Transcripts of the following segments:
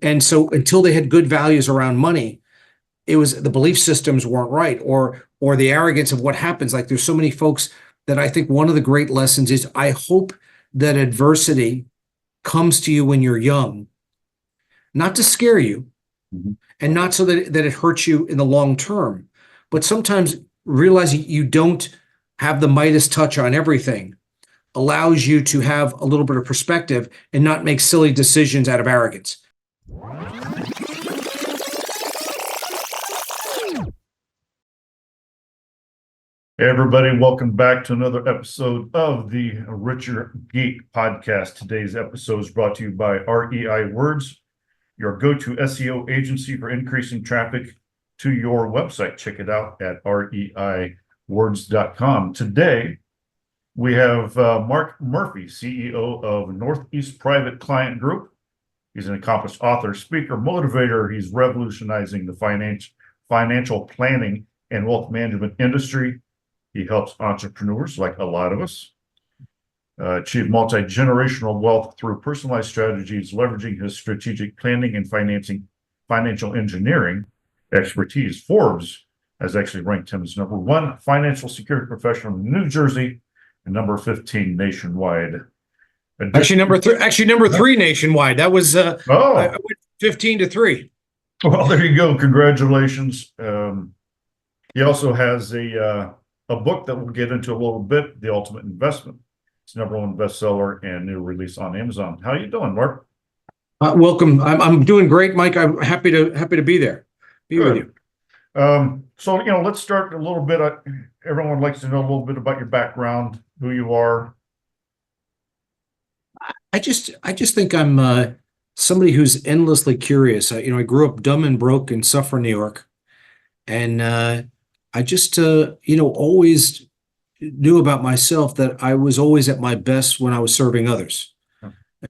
And so until they had good values around money, it was the belief systems weren't right, or the arrogance of what happens. Like there's so many folks that I think one of the great lessons is I hope that adversity comes to you when you're young, not to scare you, and not so that it hurts you in the long term, but sometimes realizing you don't have the Midas touch on everything allows you to have a little bit of perspective and not make silly decisions out of arrogance. Hey everybody, welcome back to another episode of the Richer Geek Podcast. Today's episode is brought to you by REI Words, your go-to SEO agency for increasing traffic to your website. Check it out at reiwords.com. Today, we have Mark Murphy, CEO of Northeast Private Client Group. He's an accomplished author, speaker, motivator. He's revolutionizing the financial planning and wealth management industry. He helps entrepreneurs, like a lot of us, achieve multi-generational wealth through personalized strategies, leveraging his strategic planning and financial engineering expertise. Forbes has actually ranked him as number 1 financial security professional in New Jersey and number 15 nationwide. Actually, number three nationwide. That was I went 15-3. Well, there you go. Congratulations. He also has a book that we'll get into a little bit, The Ultimate Investment. It's #1 bestseller and new release on Amazon. How you doing, Mark? Welcome. I'm doing great, Mike. I'm happy to be there. Be with you. So let's start a little bit. Everyone likes to know a little bit about your background, who you are. I just think I'm somebody who's endlessly curious. I grew up dumb and broke in Suffern, New York, and I just always knew about myself that I was always at my best when I was serving others.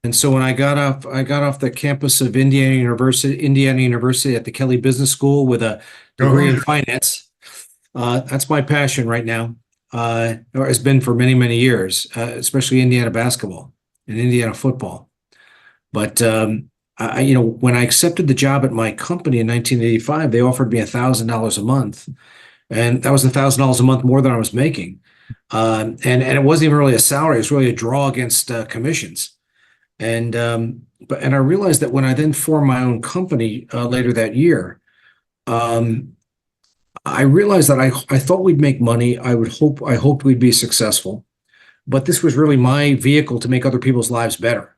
And so when I got off the campus of Indiana University at the Kelley Business School with a degree in finance. That's my passion right now. Or has been for many, many years, especially Indiana basketball and Indiana football. But when I accepted the job at my company in 1985, they offered me $1,000 a month, and that was $1,000 a month more than I was making. And it wasn't even really a salary; it was really a draw against commissions. And I realized that when I then formed my own company later that year, I realized that I thought we'd make money. I hoped we'd be successful, but this was really my vehicle to make other people's lives better.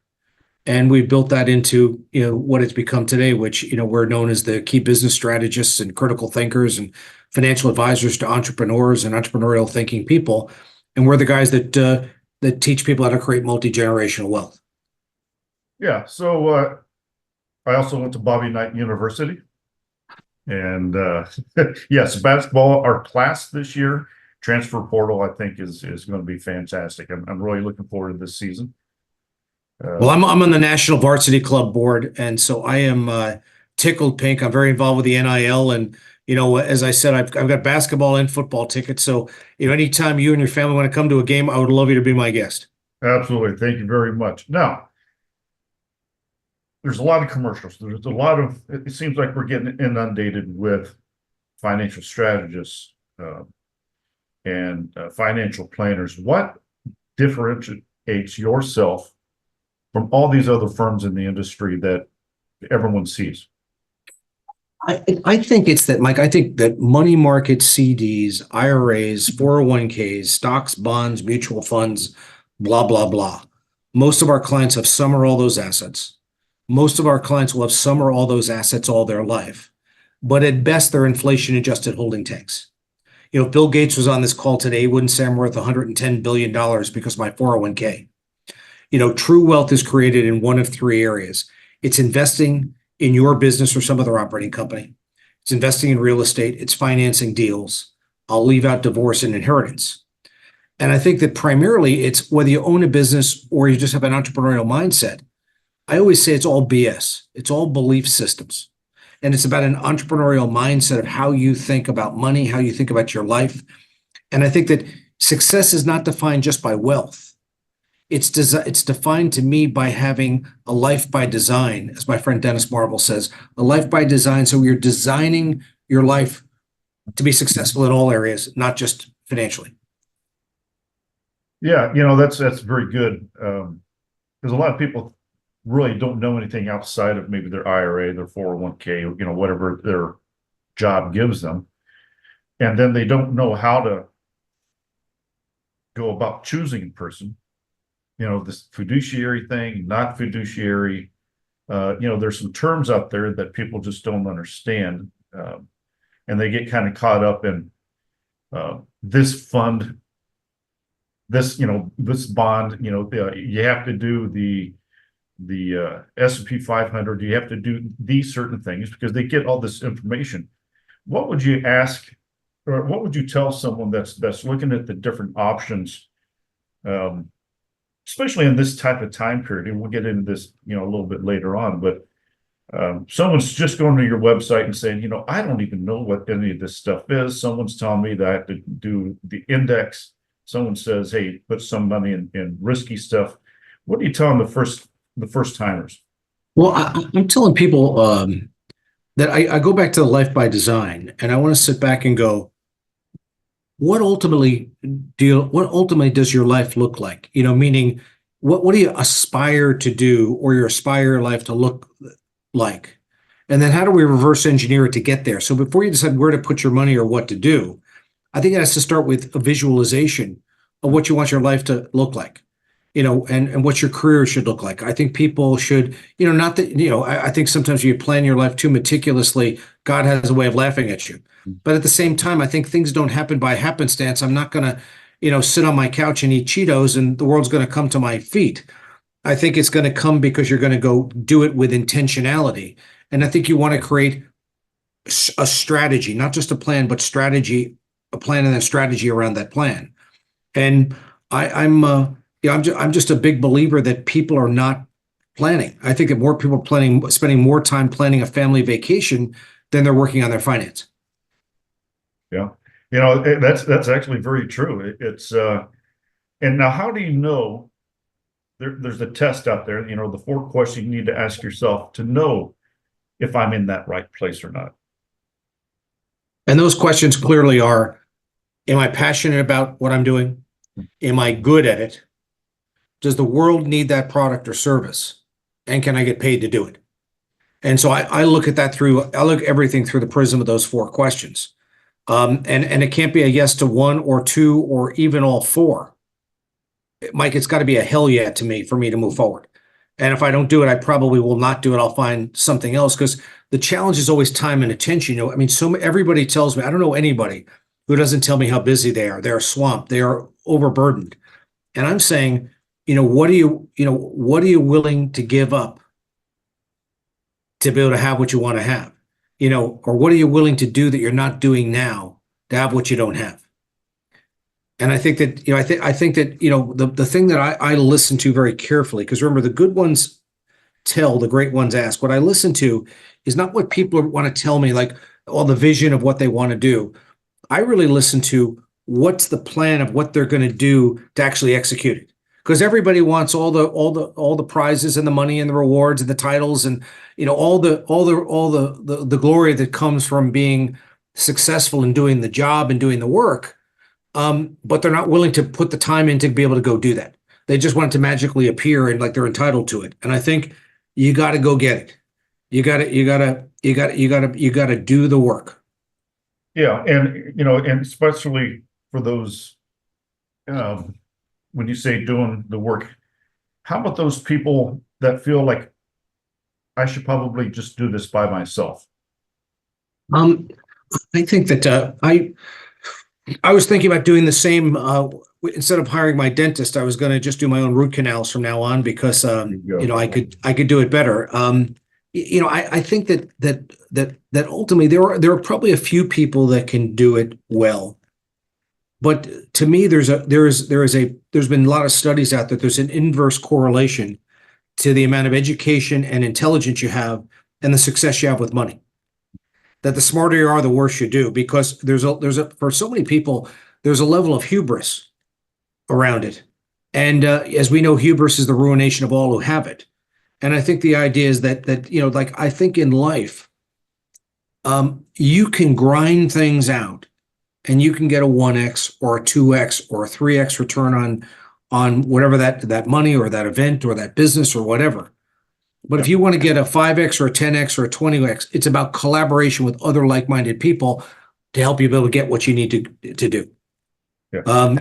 And we built that into what it's become today, which we're known as the key business strategists and critical thinkers and financial advisors to entrepreneurs and entrepreneurial thinking people. And we're the guys that teach people how to create multi-generational wealth. Yeah. So I also went to Bobby Knight University, and yes, basketball, our class this year, transfer portal, I think is going to be fantastic. I'm really looking forward to this season. Well, I'm on the National Varsity Club board, and so I am tickled pink. I'm very involved with the NIL, and as I said, I've got basketball and football tickets. So anytime you and your family want to come to a game, I would love you to be my guest. Absolutely, thank you very much. Now, there's a lot of commercials. There's a lot of. It seems like we're getting inundated with financial strategists and financial planners. What differentiates yourself from all these other firms in the industry that everyone sees? I think it's that, Mike. I think that money market CDs, IRAs, 401ks, stocks, bonds, mutual funds, blah, blah, blah. Most of our clients have some or all those assets. Most of our clients will have some or all those assets all their life. But at best, they're inflation-adjusted holding tanks. If Bill Gates was on this call today, he wouldn't say I'm worth $110 billion because of my 401k. True wealth is created in one of 3 areas. It's investing in your business or some other operating company. It's investing in real estate. It's financing deals. I'll leave out divorce and inheritance. And I think that primarily it's whether you own a business or you just have an entrepreneurial mindset. I always say it's all BS. It's all belief systems. And it's about an entrepreneurial mindset of how you think about money, how you think about your life. And I think that success is not defined just by wealth. It's defined to me by having a life by design, as my friend Dennis Marvel says, a life by design. So you're designing your life to be successful in all areas, not just financially. Yeah, that's very good. Because a lot of people really don't know anything outside of maybe their IRA, their 401k, whatever their job gives them. And then they don't know how to go about choosing a person. This fiduciary thing, not fiduciary. There's some terms out there that people just don't understand. And they get kind of caught up in this fund, this bond, you have to do the S&P 500, you have to do these certain things because they get all this information. What would you ask, or what would you tell someone that's looking at the different options, especially in this type of time period? And we'll get into this, a little bit later on, but someone's just going to your website and saying, I don't even know what any of this stuff is. Someone's telling me that I have to do the index. Someone says, hey, put some money in risky stuff. What are you telling the first timers? Well, I'm telling people that I go back to the life by design, and I want to sit back and go, what ultimately does your life look like? Meaning, what do you aspire to do, or your aspire your life to look like? And then how do we reverse engineer it to get there? So before you decide where to put your money or what to do, I think it has to start with a visualization of what you want your life to look like, and what your career should look like. I think people should, not that, I think sometimes you plan your life too meticulously, God has a way of laughing at you. But at the same time, I think things don't happen by happenstance. I'm not going to, sit on my couch and eat Cheetos and the world's going to come to my feet. I think it's going to come because you're going to go do it with intentionality. And I think you want to create a strategy, not just a plan, but strategy, a plan and a strategy around that plan. And I'm just a big believer that people are not planning. I think that more people are spending more time planning a family vacation than they're working on their finance. Yeah, that's actually very true. It's and now how do you know? There's a test out there. The 4 questions you need to ask yourself to know if I'm in that right place or not. And those questions clearly are: am I passionate about what I'm doing? Am I good at it? Does the world need that product or service? And can I get paid to do it? And so I look at everything through the prism of those 4 questions. And it can't be a yes to 1 or 2 or even all 4. Mike, it's got to be a hell yeah to me for me to move forward. And if I don't do it, I probably will not do it. I'll find something else, because the challenge is always time and attention. Everybody tells me, I don't know anybody who doesn't tell me how busy they are. They're swamped. They are overburdened. And I'm saying, what are you willing to give up to be able to have what you want to have? Or what are you willing to do that you're not doing now to have what you don't have? And I think that, I think that, the thing that I listen to very carefully, because remember, the good ones tell, the great ones ask. What I listen to is not what people want to tell me, like, the vision of what they want to do. I really listen to what's the plan of what they're going to do to actually execute it. Because everybody wants all the prizes and the money and the rewards and the titles and all the glory that comes from being successful in doing the job and doing the work. But they're not willing to put the time in to be able to go do that. They just want it to magically appear and like they're entitled to it. And I think you got to go get it. You got to do the work. Yeah, and especially for those, when you say doing the work, how about those people that feel like I should probably just do this by myself? I think that I was thinking about doing the same. Instead of hiring my dentist, I was going to just do my own root canals from now on, because I could do it better. I think that ultimately there are probably a few people that can do it well, but to me, there's been a lot of studies out that there's an inverse correlation to the amount of education and intelligence you have and the success you have with money. That the smarter you are, the worse you do, because for so many people, there's a level of hubris around it. And as we know, hubris is the ruination of all who have it. And I think the idea is that like I think in life, you can grind things out, and you can get a 1x or a 2x or a 3x return on whatever that money or that event or that business or whatever. But if you want to get a 5x or a 10x or a 20x, it's about collaboration with other like-minded people to help you be able to get what you need to do. Yeah.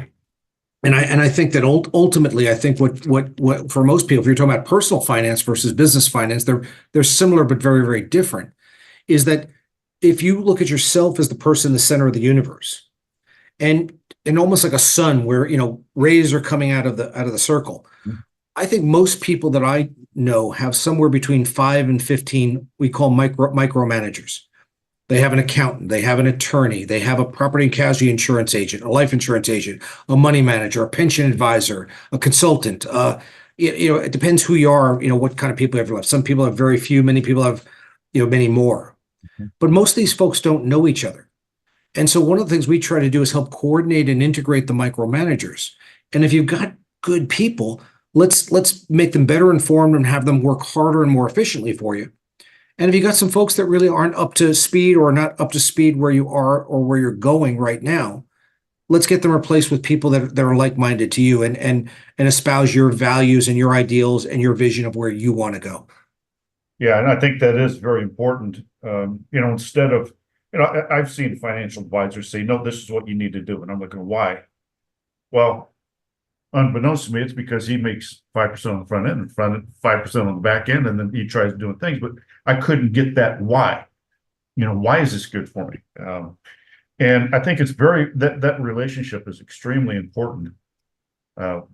And I think that ultimately, I think what for most people, if you're talking about personal finance versus business finance, they're similar but very, very different. Is that if you look at yourself as the person in the center of the universe, and almost like a sun where rays are coming out of the circle. Mm-hmm. I think most people that I know have somewhere between 5 and 15 we call micromanagers. They have an accountant, they have an attorney, they have a property and casualty insurance agent, a life insurance agent, a money manager, a pension advisor, a consultant. It depends who you are, what kind of people you have left. Some people have very few, many people have, many more. Mm-hmm. But most of these folks don't know each other. And so one of the things we try to do is help coordinate and integrate the micromanagers. And if you've got good people, let's make them better informed and have them work harder and more efficiently for you. And if you got some folks that really aren't up to speed or not up to speed where you are or where you're going right now, let's get them replaced with people that are like-minded to you and espouse your values and your ideals and your vision of where you want to go. Yeah, and I think that is very important. Instead of, I've seen financial advisors say, no, this is what you need to do. And I'm looking, why? Well, unbeknownst to me, it's because he makes 5% on the front end and 5% on the back end, and then he tries doing things. But I couldn't get that why. Why is this good for me? And I think it's that relationship is extremely important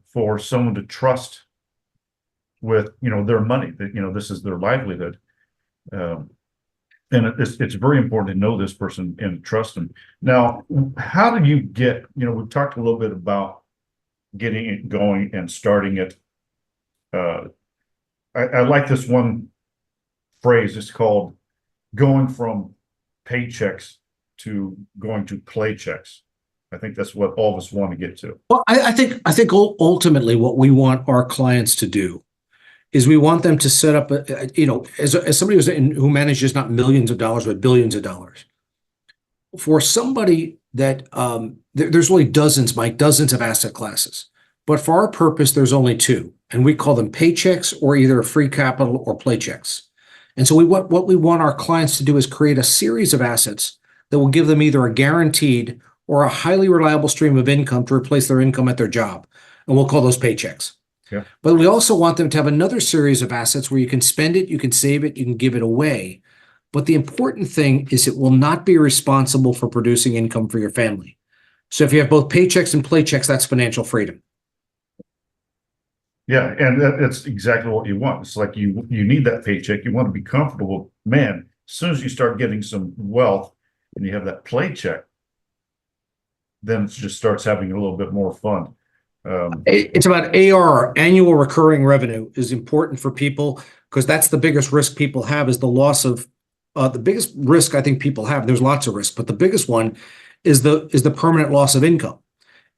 for someone to trust with their money. That this is their livelihood. And it's very important to know this person and trust them. Now, how do you get, we've talked a little bit about getting it going and starting it. I like this one phrase. It's called going from paychecks to going to Playchecks. I think that's what all of us want to get to. Well, I think ultimately what we want our clients to do is we want them to set up, as somebody who manages not millions of dollars, but billions of dollars. For somebody that, there's really dozens of asset classes. But for our purpose, there's only two. And we call them Paychecks or either free capital or Playchecks. And so what we want our clients to do is create a series of assets that will give them either a guaranteed or a highly reliable stream of income to replace their income at their job. And we'll call those Paychecks. Yeah. But we also want them to have another series of assets where you can spend it, you can save it, you can give it away. But the important thing is it will not be responsible for producing income for your family. So if you have both Paychecks and Playchecks, that's financial freedom. Yeah, and that's exactly what you want. It's like you need that paycheck. You want to be comfortable. Man, as soon as you start getting some wealth and you have that Playcheck, then it just starts having a little bit more fun. It's about AR, annual recurring revenue, is important for people because that's the biggest risk people have is the loss of the biggest risk I think people have. There's lots of risk, but the biggest one is the permanent loss of income.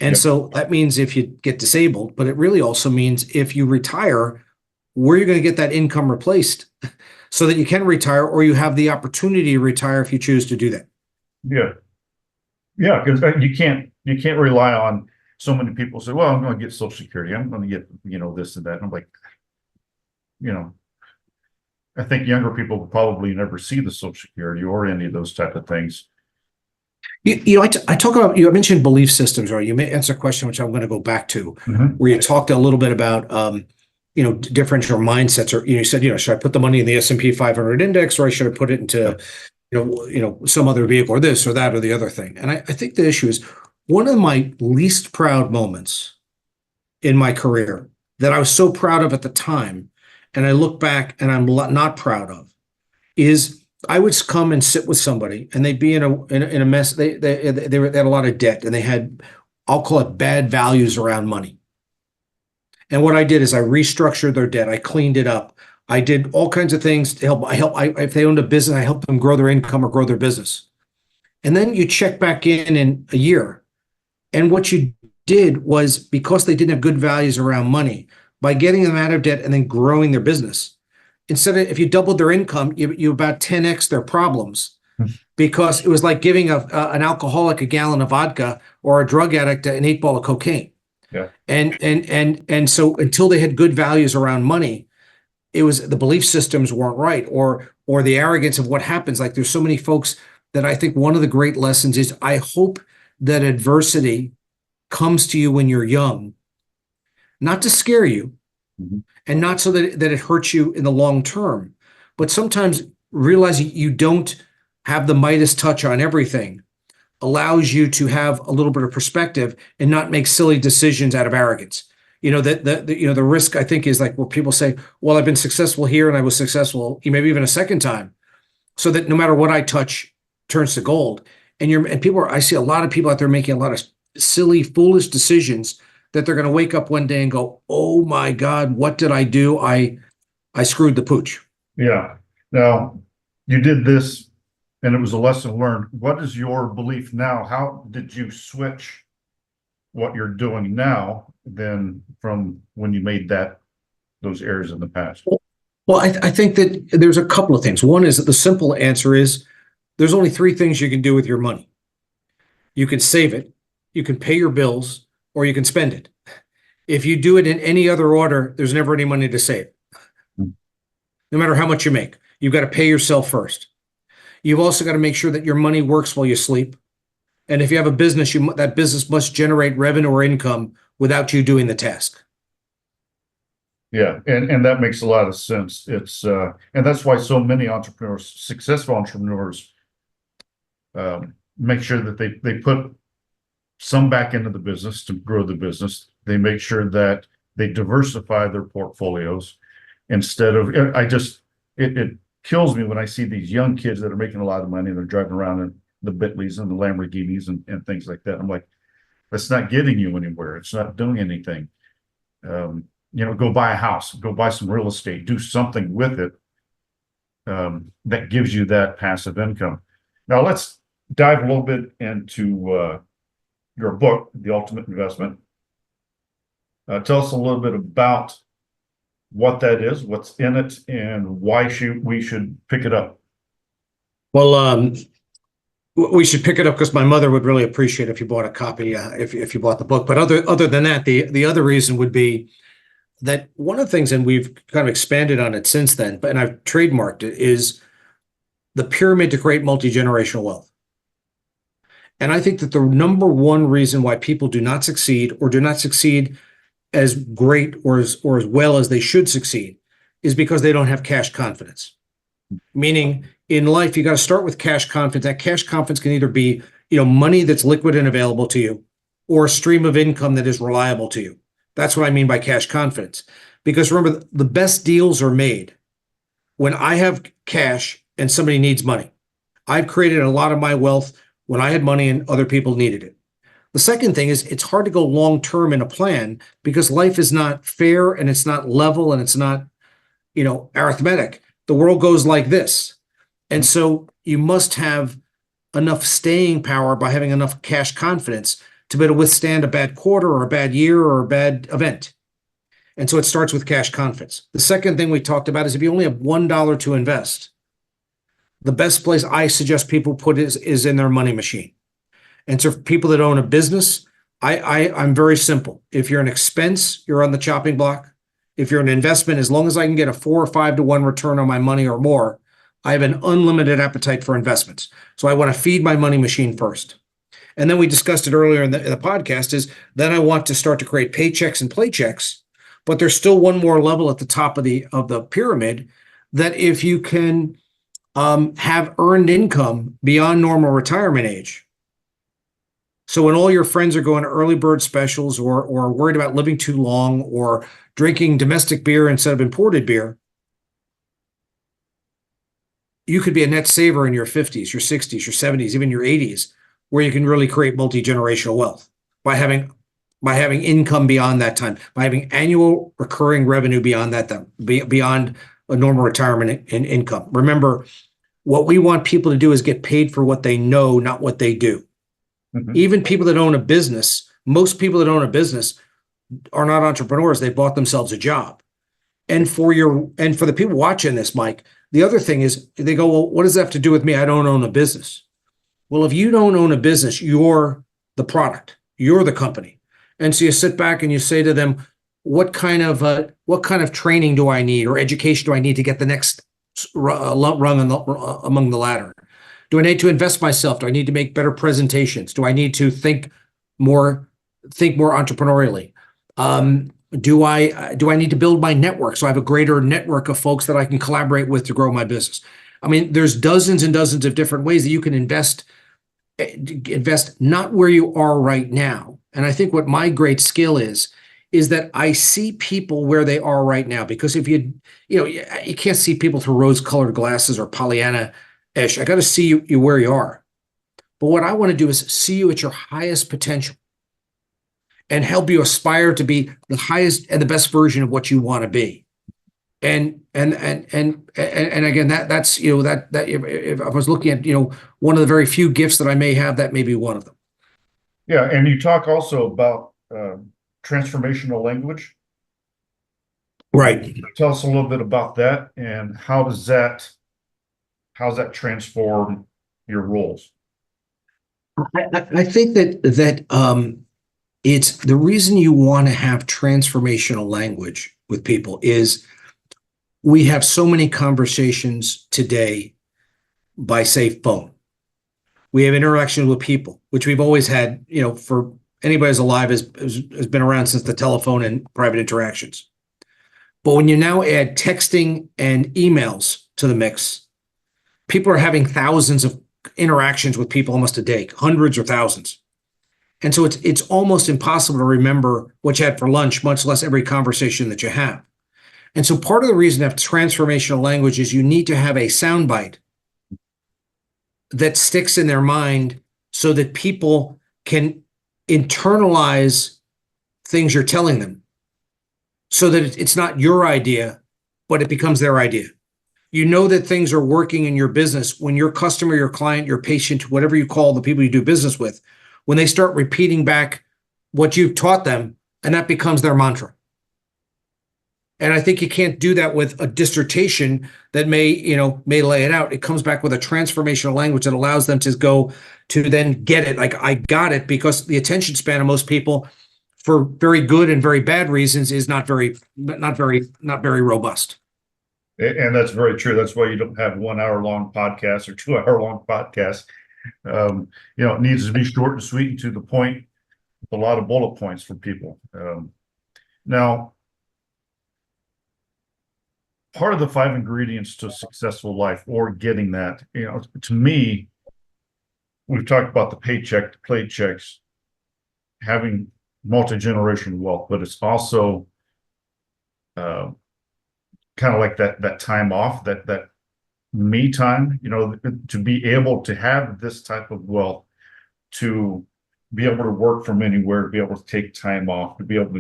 And Yep. so that means if you get disabled, but it really also means if you retire, where you're going to get that income replaced so that you can retire or you have the opportunity to retire if you choose to do that. Yeah. Yeah, because you can't rely on so many people say, well, I'm going to get Social Security. I'm going to get, this and that. And I'm like, I think younger people will probably never see the Social Security or any of those type of things. I talk about, I mentioned belief systems, or you may answer a question, which I'm going to go back to, where you talked a little bit about, differential mindsets, or, you said, should I put the money in the S&P 500 index, or should I put it into, some other vehicle or this or that or the other thing? And I think the issue is one of my least proud moments in my career that I was so proud of at the time, and I look back and I'm not proud of, is I would come and sit with somebody and they'd be in a mess. They had a lot of debt and they had, I'll call it bad values around money. And what I did is I restructured their debt. I cleaned it up. I did all kinds of things to help. If they owned a business, I helped them grow their income or grow their business. And then you check back in a year. And what you did was, because they didn't have good values around money, by getting them out of debt and then growing their business, instead of, if you doubled their income, you about 10x their problems, because it was like giving an alcoholic a gallon of vodka or a drug addict an 8 ball of cocaine. Yeah. And so until they had good values around money, it was, the belief systems weren't right, or the arrogance of what happens. Like, there's so many folks that I think one of the great lessons is, I hope that adversity comes to you when you're young, not to scare you, and not so that it hurts you in the long term, but sometimes realizing you don't have the Midas touch on everything allows you to have a little bit of perspective and not make silly decisions out of arrogance. The risk, I think, is like where people say, well, I've been successful here and I was successful maybe even a second time, so that no matter what I touch turns to gold. I see a lot of people out there making a lot of silly, foolish decisions that they're going to wake up one day and go, oh my God, what did I do? I screwed the pooch. Yeah. Now, you did this and it was a lesson learned. What is your belief now? How did you switch what you're doing now than from when you made those errors in the past? Well, I think that there's a couple of things. One is that the simple answer is, there's only three things you can do with your money. You can save it, you can pay your bills, or you can spend it. If you do it in any other order, there's never any money to save. No matter how much you make, you've got to pay yourself first. You've also got to make sure that your money works while you sleep. And if you have a business, that business must generate revenue or income without you doing the task. Yeah, and that makes a lot of sense. It's and that's why so many entrepreneurs, successful entrepreneurs, make sure that they put some back into the business to grow the business. They make sure that they diversify their portfolios instead of, it kills me when I see these young kids that are making a lot of money and they're driving around in the Bentleys and the Lamborghinis and things like that. I'm like, that's not getting you anywhere. It's not doing anything. Go buy a house, go buy some real estate, do something with it that gives you that passive income. Now let's dive a little bit into your book, The Ultimate Investment. Tell us a little bit about what that is, what's in it, and why we should pick it up. Well, we should pick it up because my mother would really appreciate if you bought a copy, if you bought the book. But other than that, the other reason would be that one of the things, and we've kind of expanded on it since then, and I've trademarked it, is the pyramid to create multi-generational wealth. And I think that the number one reason why people do not succeed, or do not succeed as great or as well as they should succeed, is because they don't have cash confidence. Meaning, in life, you got to start with cash confidence. That cash confidence can either be, money that's liquid and available to you, or a stream of income that is reliable to you. That's what I mean by cash confidence. Because remember, the best deals are made when I have cash and somebody needs money. I've created a lot of my wealth when I had money and other people needed it. The second thing is, it's hard to go long-term in a plan because life is not fair and it's not level and it's not, arithmetic. The world goes like this. And so you must have enough staying power by having enough cash confidence to be able to withstand a bad quarter or a bad year or a bad event. And so it starts with cash confidence. The second thing we talked about is, if you only have $1 to invest, the best place I suggest people put is in their money machine. And so for people that own a business, I'm very simple. If you're an expense, you're on the chopping block. If you're an investment, as long as I can get a 4 or 5 to 1 return on my money or more, I have an unlimited appetite for investments. So I want to feed my money machine first. And then we discussed it earlier in the podcast, is then I want to start to create paychecks and playchecks, but there's still one more level at the top of the pyramid, that if you can have earned income beyond normal retirement age. So when all your friends are going to early bird specials, or worried about living too long, or drinking domestic beer instead of imported beer, you could be a net saver in your 50s, your 60s, your 70s, even your 80s, where you can really create multi-generational wealth by having income beyond that time, by having annual recurring revenue beyond that time, beyond a normal retirement income. Remember, what we want people to do is get paid for what they know, not what they do. Mm-hmm. Even people that own a business most people that own a business are not entrepreneurs. They bought themselves a job. And for the people watching this, Mike, the other thing is they go, well, what does that have to do with me? I don't own a business. Well, if you don't own a business, you're the product, you're the company. And so you sit back and you say to them, what kind of training do I need or education do I need to get the next rung among the ladder? Do I need to invest myself? Do I need to make better presentations? Do I need to think more entrepreneurially? Do I need to build my network so I have a greater network of folks that I can collaborate with to grow my business? I mean, there's dozens and dozens of different ways that you can invest not where you are right now. And I think what my great skill is that I see people where they are right now, because if you can't see people through rose-colored glasses or Pollyanna-ish. I got to see you where you are. But what I want to do is see you at your highest potential and help you aspire to be the highest and the best version of what you want to be. And again, that's that if I was looking at one of the very few gifts that I may have, that may be one of them. Yeah, and you talk also about transformational language. Right. Tell us a little bit about that, and how's that transform your roles? I think that it's the reason you want to have transformational language with people is we have so many conversations today by, say, phone. We have interaction with people, which we've always had, for anybody who's alive has been around since the telephone and private interactions. But when you now add texting and emails to the mix, people are having thousands of interactions with people almost a day, hundreds or thousands. And so it's almost impossible to remember what you had for lunch, much less every conversation that you have. And so part of the reason to have transformational language is you need to have a soundbite that sticks in their mind so that people can internalize things you're telling them, so that it's not your idea, but it becomes their idea. You know that things are working in your business when your customer, your client, your patient, whatever you call the people you do business with, when they start repeating back what you've taught them, and that becomes their mantra. And I think you can't do that with a dissertation that may lay it out. It comes back with a transformational language that allows them to go to then get it. Like, I got it, because the attention span of most people, for very good and very bad reasons, is not very robust. And that's very true. That's why you don't have 1 hour long podcasts or 2 hour long podcasts. It needs to be short and sweet and to the point, with a lot of bullet points for people. Now, part of the 5 ingredients to a successful life, or getting that, to me, we've talked about the paycheck, the Playchecks, having multi-generational wealth, but it's also kind of like that time off, that me time, to be able to have this type of wealth, to be able to work from anywhere, to be able to take time off, to be able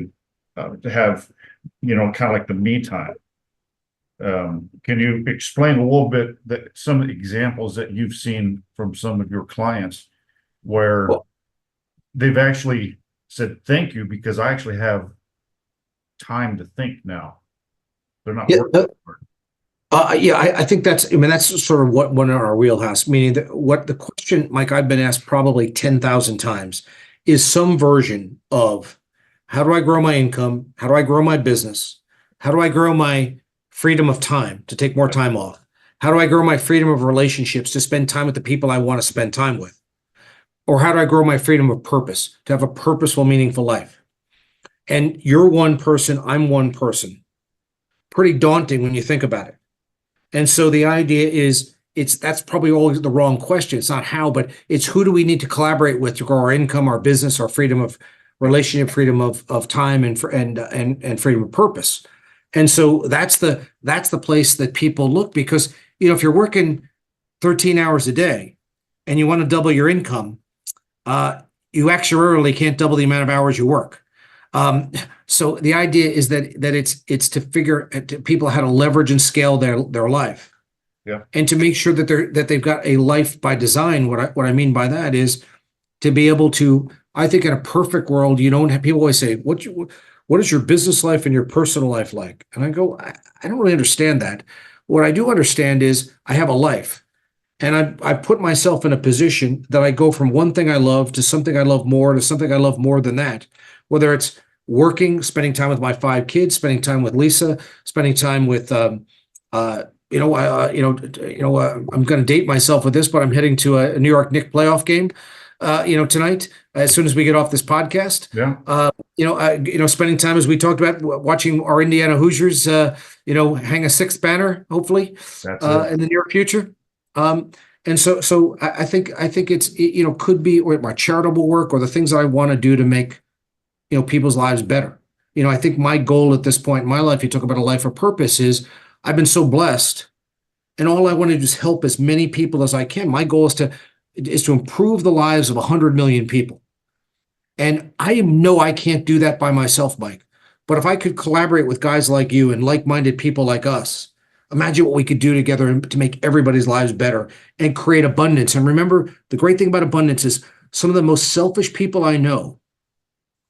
to have, kind of like the me time. Can you explain a little bit some of the examples that you've seen from some of your clients where they've actually said, thank you, because I actually have time to think now. They're not working hard. I think that's sort of one in our wheelhouse, meaning that what the question, Mike, I've been asked probably 10,000 times is some version of, how do I grow my income? How do I grow my business? How do I grow my freedom of time to take more time off? How do I grow my freedom of relationships to spend time with the people I want to spend time with? Or how do I grow my freedom of purpose to have a purposeful, meaningful life? And you're one person, I'm one person. Pretty daunting when you think about it. And so the idea is that's probably always the wrong question. It's not how, but it's who do we need to collaborate with to grow our income, our business, our freedom of relationship, freedom of time, and freedom of purpose. And so that's the place that people look, because if you're working 13 hours a day and you want to double your income, you actuarially can't double the amount of hours you work. So the idea is that it's to figure to people how to leverage and scale their life, and to make sure that they've got a life by design. What I mean by that is to be able to I think in a perfect world, you don't have people always say, what is your business life and your personal life like? And I go, I don't really understand that. What I do understand is I have a life. And I put myself in a position that I go from one thing I love to something I love more to something I love more than that. Whether it's working, spending time with my 5 kids, spending time with Lisa, spending time with, I'm going to date myself with this, but I'm heading to a New York Knicks playoff game, tonight, as soon as we get off this podcast. Yeah, Spending time, as we talked about, watching our Indiana Hoosiers, hang a sixth banner, hopefully, that's it. in the near future. And so I think it's, could be or my charitable work or the things I want to do to make, people's lives better. I think my goal at this point in my life, you talk about a life of purpose, is I've been so blessed, and all I want to do is help as many people as I can. My goal is to improve the lives of 100 million people. And I know I can't do that by myself, Mike. But if I could collaborate with guys like you and like-minded people like us, imagine what we could do together to make everybody's lives better and create abundance. And remember, the great thing about abundance is some of the most selfish people I know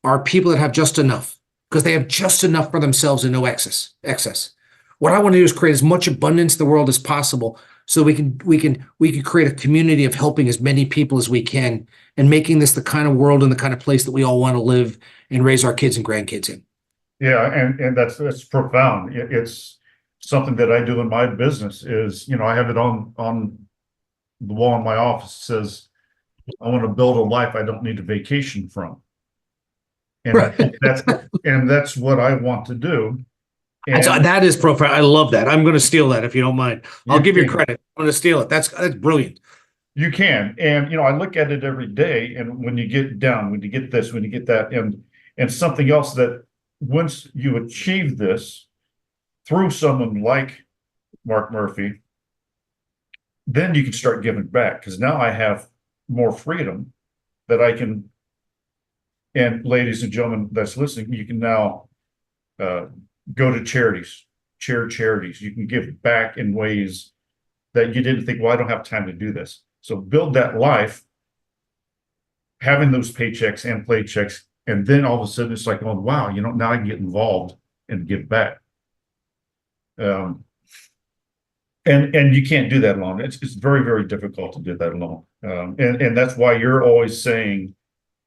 are people that have just enough, because they have just enough for themselves and no excess. What I want to do is create as much abundance in the world as possible, so we can create a community of helping as many people as we can, and making this the kind of world and the kind of place that we all want to live and raise our kids and grandkids in. Yeah, and that's profound. It's something that I do in my business. Is, I have it on the wall in my office. It says, I want to build a life I don't need a vacation from. And I think that's what I want to do. And That is profound. I love that. I'm going to steal that if you don't mind. I'll give you can. credit. I'm going to steal it. That's brilliant. You can. And, I look at it every day. And when you get down, when you get this, when you get that, and something else, that once you achieve this through someone like Mark Murphy, then you can start giving back, because now I have more freedom that I can. And ladies and gentlemen that's listening, you can now go to charities, charities. You can give back in ways that you didn't think, well, I don't have time to do this. So build that life, having those paychecks and playchecks, and then all of a sudden it's like, oh, wow, now I can get involved and give back. And you can't do that alone. It's very, very difficult to do that alone. And that's why you're always saying,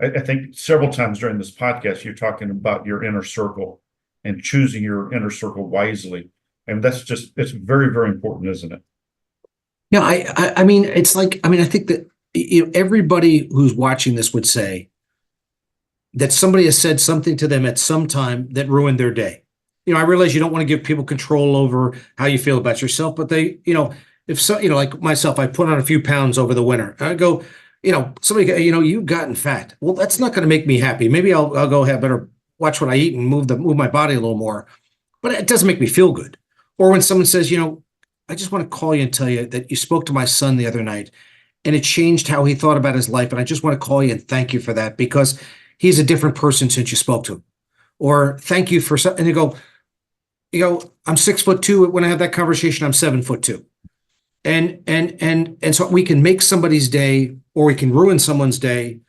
I think several times during this podcast, you're talking about your inner circle and choosing your inner circle wisely. And it's very, very important, isn't it? Yeah, I mean, it's like, I think that everybody who's watching this would say that somebody has said something to them at some time that ruined their day. I realize you don't want to give people control over how you feel about yourself, but they, if so, like myself, I put on a few pounds over the winter. I go, somebody, you've gotten fat. Well, that's not going to make me happy. Maybe I'll go have better, watch what I eat and move my body a little more, but it doesn't make me feel good. Or when someone says, I just want to call you and tell you that you spoke to my son the other night and it changed how he thought about his life. And I just want to call you and thank you for that, because he's a different person since you spoke to him. Or thank you for something. And you go, I'm 6'2". When I have that conversation, I'm 7'2". And so we can make somebody's day, or we can ruin someone's day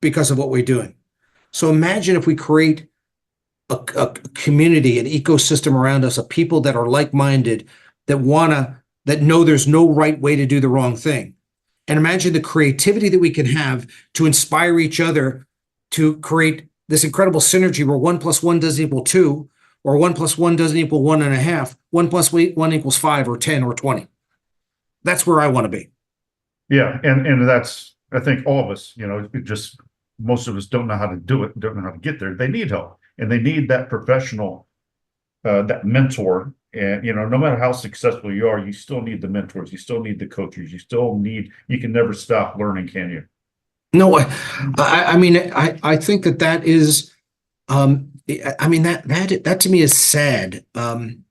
because of what we're doing. So imagine if we create a community, an ecosystem around us of people that are like-minded, that know there's no right way to do the wrong thing. And imagine the creativity that we can have to inspire each other to create this incredible synergy where 1 + 1 doesn't equal 2, or 1 + 1 doesn't equal 1.5. 1 + 1 equals 5 or 10 or 20. That's where I want to be. Yeah, and that's, I think all of us, just most of us don't know how to do it, don't know how to get there. They need help, and they need that professional, that mentor. And no matter how successful you are, you still need the mentors, you still need the coaches, you can never stop learning, can you? No, I think that is, that to me is sad. When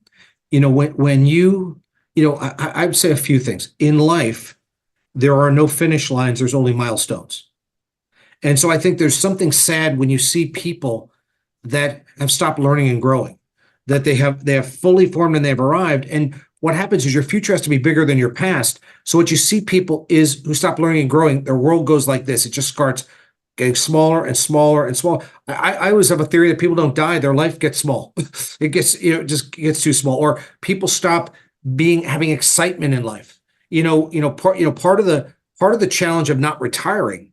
I would say a few things in life. There are no finish lines. There's only milestones. And so I think there's something sad when you see people that have stopped learning and growing, that they have fully formed and they've arrived. And what happens is your future has to be bigger than your past. So what you see people is who stop learning and growing, their world goes like this. It just starts getting smaller and smaller and smaller. I always have a theory that people don't die; their life gets small. It gets, just gets too small, or people stop having excitement in life. Part of the challenge of not retiring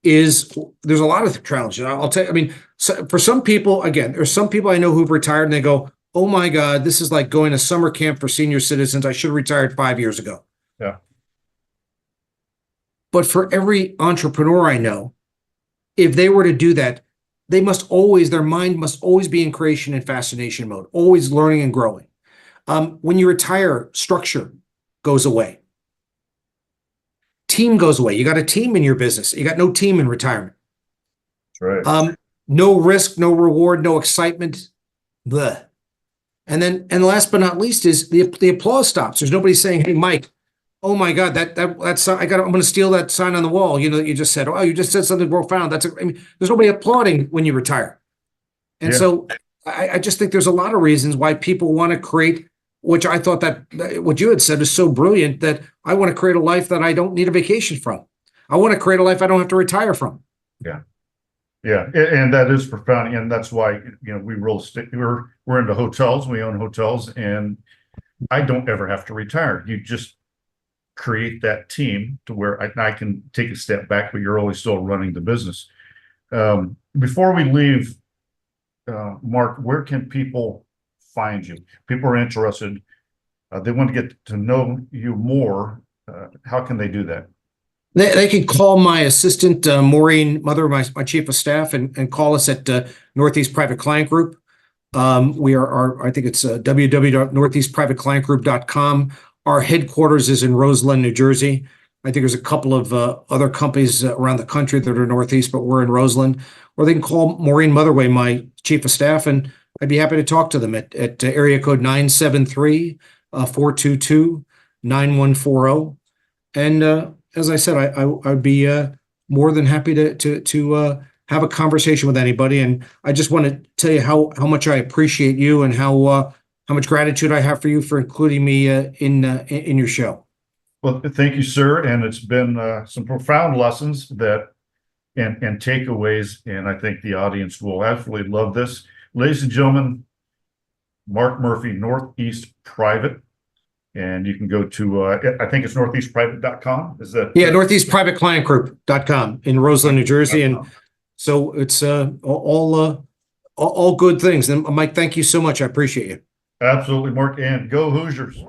is there's a lot of challenges. I'll tell you. I mean, so for some people, again, there's some people I know who've retired and they go, "Oh my God, this is like going to summer camp for senior citizens. I should have retired 5 years ago." Yeah. But for every entrepreneur I know, if they were to do that, their mind must always be in creation and fascination mode, always learning and growing. When you retire, structure goes away. Team goes away. You got a team in your business. You got no team in retirement. That's right. No risk, no reward, no excitement. Bleh. And last but not least is the applause stops. There's nobody saying, "Hey, Mike, oh my God, that's I'm going to steal that sign on the wall. That you just said. Oh, you just said something profound. There's nobody applauding when you retire. And so I just think there's a lot of reasons why people want to create, which I thought that what you had said is so brilliant, that I want to create a life that I don't need a vacation from. I want to create a life I don't have to retire from. Yeah. Yeah. And that is profound. And that's why, we real estate, we're into hotels. We own hotels, and I don't ever have to retire. You just create that team to where I can take a step back, but you're always still running the business. Before we leave, Mark, where can people find you? People are interested. They want to get to know you more. How can they do that? They can call my assistant, Maureen Mother, my chief of staff, and call us at Northeast Private Client Group. We are, I think it's www.northeastprivateclientgroup.com. Our headquarters is in Roseland, New Jersey. I think there's a couple of other companies around the country that are Northeast, but we're in Roseland. Or they can call Maureen Motherway, my chief of staff, and I'd be happy to talk to them at area code 973-422-9140. And as I said, I'd be more than happy to have a conversation with anybody. And I just want to tell you how much I appreciate you, and how much gratitude I have for you for including me in your show. Well, thank you, sir. And it's been some profound lessons and takeaways, and I think the audience will absolutely love this. Ladies and gentlemen, Mark Murphy, Northeast Private. And you can go to, I think it's northeastprivate.com. Is that? Yeah, northeastprivateclientgroup.com in Roseland, New Jersey. And so it's all good things. And Mike, thank you so much. I appreciate you. Absolutely, Mark. And go Hoosiers.